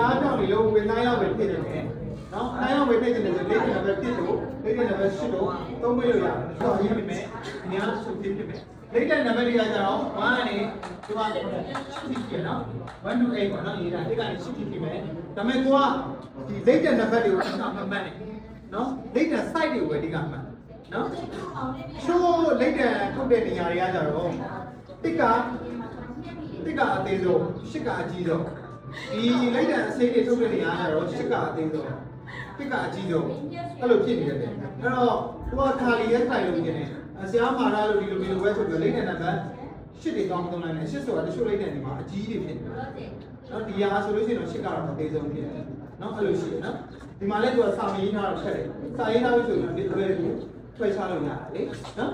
အားကြောင့်ဒီလိုဝင်9ရောက်ပဲဖြစ်နေတယ်နော်9ရောက်ပဲဖြစ်နေတယ်ဆိုလေးကပဲဖြစ်လို့လေးကပဲရှစ်လို့သုံးပေးလို့ရတယ်ဆိုတော့အရင်ပြင်မယ်ဒီအားဆိုဖြစ်မယ်လေးတဲ့နံပါတ်တွေကကျတော့1ကနေဒီမှာရှိတယ်နော်1 to 8ပေါ့နော်ရေးတာဒီကနေရှိဖြစ်မယ်ဒါပေမဲ့ကိုကဒီလေးတဲ့နံပါတ်တွေကိုအမှတ်မှတ်နေနော်လေးတဲ့ site တွေကိုပဲအဓိကမှတ်နော်ချိုးလေးတဲ့ထုတ်တဲ့နေရာတွေကကျတော့တစ်ကအသေးဆုံး8ကအကြီးဆုံးဒီလိုက်တဲ့အစိမ်းတွေထုတ်တဲ့နေရာကတော့8ကအသေးဆုံးတစ်ကအကြီးဆုံးအဲ့လိုဖြစ်နေတယ်အဲ့တော့သူကခါလီရဲ့ထိုင်လို့နေတယ်ဆရာမာလာလို့ဒီလိုပဲဆိုပြီးလိုက်တဲ့နံပါတ်8တွေတောင်းသုံးလိုက်တယ်8ဆိုတာတချို့လိုက်တဲ့နေမှာအကြီးတွေဖြစ်နေတယ်နော်ဒီဟာဆိုလို့ရှိရင်တော့8ကတော့အသေးဆုံးဖြစ်တယ်နော်အဲ့လိုရှိတယ်နော်ဒီမှာလည်းသူကစာမရေးထားတော့ခက်တယ်စာရေးထားလို့ဆိုရင်ဒီလိုလေးကိုထွေချလို့ရတယ်လေနော်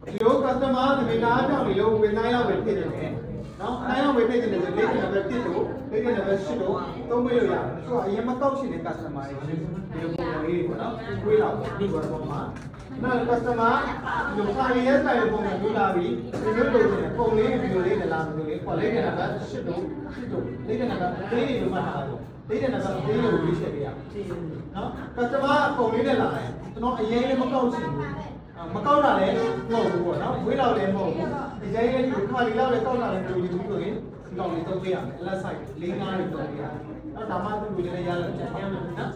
ဒီလို customer ဒီနားကြောင့်ဒီလိုဝင်9ရောက်ပဲဖြစ်နေတယ်နော်9ရောက်ပဲဖြစ်နေတယ်ဆိုလေးကပဲ1လို့လေးကပဲ8လို့သုံးပေးလို့ရတယ်ဆိုတော့အရင်မကောက်ရှင်တဲ့ customer တွေဒီလိုပုံစံလေးပေါ့နော်တွေးတော့ဒီဘောပေါ်မှာနောက် customer ဒီလိုခါရီရဲ့ style ပုံစံမျိုးလာပြီးဒီလိုလုပ်နေပုံလေးဒီလိုလေးလာမျိုးလေးခေါ်လေးကပဲ8လို့လေးကပဲသေးတွေလိုမှတ်ထားတယ်လေးတဲ့နံပါတ်သေးလို့ရေးချက်ပေးရနော် customer ပုံလေးနဲ့လာတယ်ကျွန်တော်အရင်လည်းမကောက်ရှင်ဘူးမကောက်တာလည်းမဟုတ်ဘူးပေါ့နော်ဝေးတော့လည်းမဟုတ်ဘူးဒီကြိုင်းလေးဒီခါလီလောက်လည်းကောက်တာလည်းတို့ယူပြီးဆိုရင်ဒီကောင်လေးသုံးပေးရမယ် left side လေးငါးလေးသုံးပေးရမယ်နော်ဒါမှသူ့လူတွေလည်းရလို့ချက်ရမယ်နော်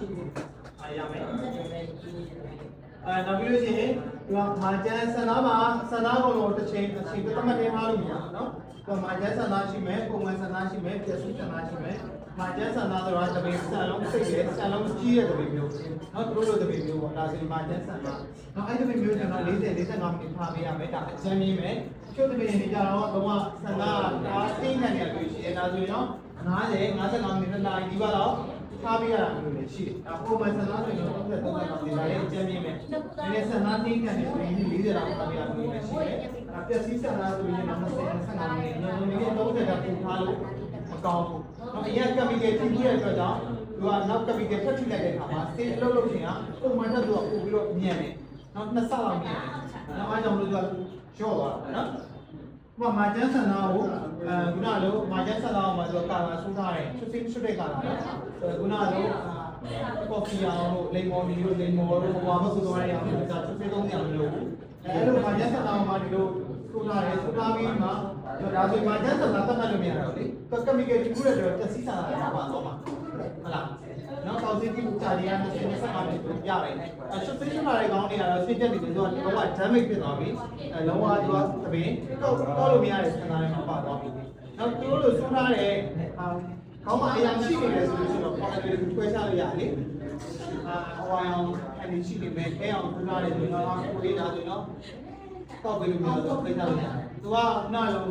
အားရမယ်နောက်ပြီးလို့ရှိရင်ဒီမှာမာကျန်ဆန္ဒမှာဆန္ဒကောင်တော့တစ်ချိန်အချိန်တမတ်တင်ထားလို့မရဘူးနော်ဒီမာကျန်ဆန္ဒရှိမယ်ပုံမှန်ဆန္ဒရှိမယ်ပြည့်စုံဆန္ဒရှိမယ်မာကျန်ဆန္ဒဆိုတာတပည့်ဆန်လုံးစိတ်ရဲ့ဆန်လုံးကြီးတဲ့တပည့်မျိုးနော်သူတို့လိုတပည့်မျိုးပေါ့ဒါဆိုမာကျန်ဆန္ဒနော်အဲ့တပည့်မျိုးကျွန်တော်40 45မိနစ်ထားပေးရမယ်ဒါအကျဉ်းကြီးမယ်ကျုပ်တပည့်နေကြတော့တော့ဆန္ဒဒါသိနေတယ်လို့ရှိရင်ဒါဆိုရင်တော့90 55မိနစ်လာဒီပါတော့ထားပေးရတာမျိုးလည်းရှိတယ်။ပုံမှန်ဆန္ဒဆိုရင်တော့30 35မိနစ်လာရင်အကျဉ်းကြီးမယ်။ဒီဆန္ဒသိနေတယ်ဆိုရင်40လောက်ထားပေးရမျိုးလည်းရှိတယ်။ပျက်စီးဆန္ဒဆိုရင်တော့20 25မိနစ်ညနေ30ကပူထားလို့မကောင်းဘူး။နော်အရင်ကမိကေထိပြရဲ့အတွက်ကြောင့်သူကနောက်ကမိကေဖက်ထိလိုက်တဲ့အခါမှာ stage လုပ်လို့ရှိရင်ပုံမှန်တက်သူကပို့ပြီးတော့မြင်တယ်။နောက်2ဆလောက်မြင်တယ်။နောက်အားကြောင့်လို့သူကရော့သွားတာနော်။မာကျန်ဆန္ဒကိုခုနလိုမာကျန်ဆန္ဒကိုမှဆိုကာလာဆူးထားတယ်ชุดတဲ့ကာလာနော်ခုနလိုကော်ဖီအောင်လို့လိမ္မော်နီလို့လိမ္မော်လို့ဟိုမှာမဆိုသွားရအောင်ဒါชุดသုံးอย่างလို့အဲ့လိုမာကျန်ဆန္ဒကိုမှဒီလိုဆူးထားတယ်ဆူးထားပြီးမှဒါဆိုမာကျန်ဆန္ဒတတ်မှတ်လို့မရတော့လေကမီကယ်ဒီကူတဲ့တော့တက်စီဆန္ဒရပါတော့မှာဟုတ်လားနော်ကောက်စီတီကြာရမ်းတဲ့25မိနစ်ရတယ်အရှုပ်သိမ်းလာတဲ့ကောင်းတွေကတော့စိတ်တက်နေတယ်ဆိုတော့လုံးဝ damage ဖြစ်သွားပြီလုံးဝသူကသမင်းကောက်လို့မရတဲ့ဆန္ဒတွေမှာပါသွားပြီနောက်သူတို့လိုဆူထားတဲ့ကောင်းမအရာရှိနေတယ်ဆိုလို့ရှိရင်တော့ quality ကိုခွဲခြားလို့ရတယ်လေဟိုအောင်အဲဒီရှိနေမယ်အဲအောင်ဆူထားတယ်ဆိုတော့ကိုလေးတာဆိုတော့ကောက်ပြီးလို့မျိုးတော့ခွဲခြားလို့ရတယ်သူကနားလို့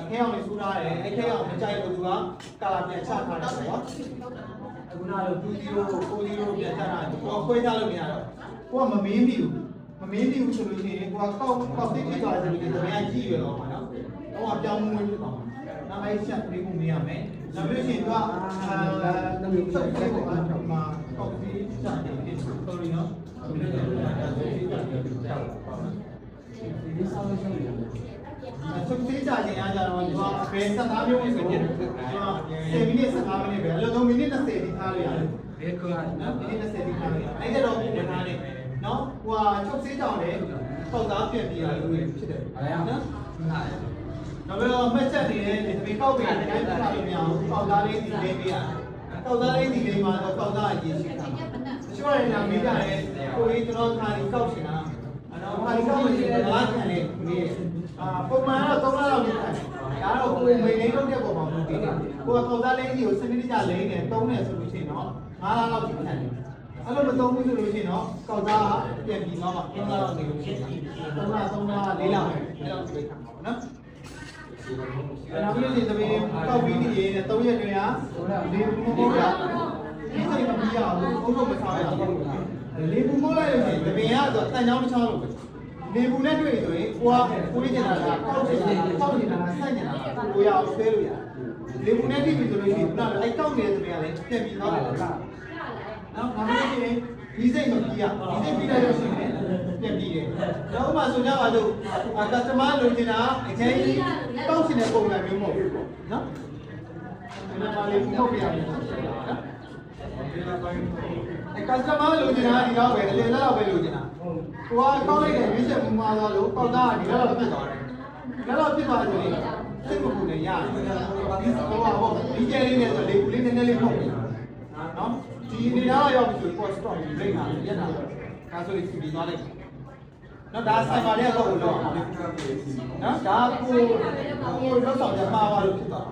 ခဲအောင်လေးဆူထားတယ်အဲခဲအောင်မကြိုက်လို့သူကကာလာပြန်ချထားတယ်ပေါ့ခုနလို2-0 4-0ပြန်ချတာကိုခွဲခြားလို့မရတော့ကိုကမမင်းပြီဘူးဆိုလို့ရှိရင်ကိုကကောက်သိဖြစ်သွားတယ်ဆိုလို့တမန်ကြီးရတော့မှာနော်တော့ပြောင်းမွေးဖြစ်သွားမှာနောက်အဲ့ချက်လေးကိုမြင်ရမယ်နောက်ပြီးရှင်ကချုပ်သေးကိုမှာကောက်သိချတယ်ဒီ sorry နော်ချုပ်သေးကြခြင်းအားကြတော့ဒီမှာဘယ်15မျိုးဆိုရင်10မိနစ်15မိနစ်ပဲအလုံးမိနစ်20တိထားလို့ရတယ်ဘယ်ကောနော်မိနစ်20တိထားလို့ရတယ်အဲ့ဒါတော့ပြန်ထားတယ်နော်ဟိုချုပ်သေးကြောင်လေပေါက်သားပြန်ပြရလို့ဖြစ်တယ်နော်နောက်ပြီးတော့မှတ်ချက်တွေနဲ့ဒီပေါက်တွေတိုင်းပြထားလို့မရဘူးပေါက်သားလေးဒီလေးပေးရပေါက်သားလေးဒီလေးမှာတော့ပေါက်သားအရေးရှိတာချိုးရနေတာမေးကြတယ်ကိုကြီးကျွန်တော်ခါဒီကောက်ချင်တာခါဒီကောက်လို့ရှိရင်ဘာခံလဲဒီပုံမှန်တော့3လလောက်နေတယ်ဒါတော့ကိုမိန်လေးလုပ်တဲ့ပုံမှာမဟုတ်သေးဘူးကိုကပေါက်သားလေးကြီးကိုစနစ်တကျလိမ့်နေသုံးနေဆိုလို့ရှိရင်တော့9လလောက်ကြီးခံတယ်အဲ့လိုမသုံးဘူးဆိုလို့ရှိရင်တော့ကောက်သားပြန်ပြီးတော့မှ3လလောက်နေလို့ရှိရင်3လ4လလောက်ပဲအဲ့လောက်ပြေးခံပါဘူးနော်နောက်ပြီးရင်သမီးကောက်ပြီးနေရင်3ရက်တွင်ဟာလေဘူးမိုးရဒီစိတ်မပြီးရဘူးဘုံဘုံမထားရဘူးလေဘူးမိုးလိုက်လို့ရှိရင်သမီးကတော့တန်ချောင်းတစ်ချောင်းလို့ပဲလေဘူးနဲ့တွေ့ဆိုရင်ကိုယ်ကျင်တာလားကောက်ကျင်တာလားဆောက်ကျင်တာလားဆိုင်ကျင်တာလားကိုရအောင်ဆွဲလို့ရတယ်လေဘူးနဲ့တွေ့ပြီဆိုလို့ရှိရင်ခုနကအဲ့ကောက်နေတဲ့သမီးကလည်းပြန်ပြီးသွားတယ်နော်နောက်ပြီးရင်ဒီစိတ်မပြီးရဒီစိတ်ပြီးလိုက်လို့ရှိရင် ပြန်ပြီးတယ်တော့ဥပမာဆိုကြပါစို့customer လိုချင်တာအချင်းတောက်ချင်တဲ့ပုံစံမျိုးမဟုတ်ဘူးနော်ဒီမှာလေးပုတ်ပြရမယ်နော်customer လိုချင်တာဒီတော့ပဲအလယ်လောက်ပဲလိုချင်တာဟိုကကောက်လိုက်တဲ့ရွေးချက်မှုမှာသွားလို့ပေါက်သားကဒီလောက်ဖြစ်သွားတယ်ဒါတော့ဖြစ်သွားတယ်စိတ်မပူနဲ့ရတယ်ဒီဟိုဒီကျဲလေးနဲ့ဆိုလေပူလေးနည်းနည်းလေးပုံနေတာနော်ဒီနေရာရောက်ပြီဆို post stop ပြီးလိုက်တာရက်တာဒါဆိုရင်စီသွားလိုက်နော်ဒါဆိုင်ပါလေးကတော့လို့နော်ဒါကိုလောက်ဆောင်ရမှာပါလို့ဖြစ်သွား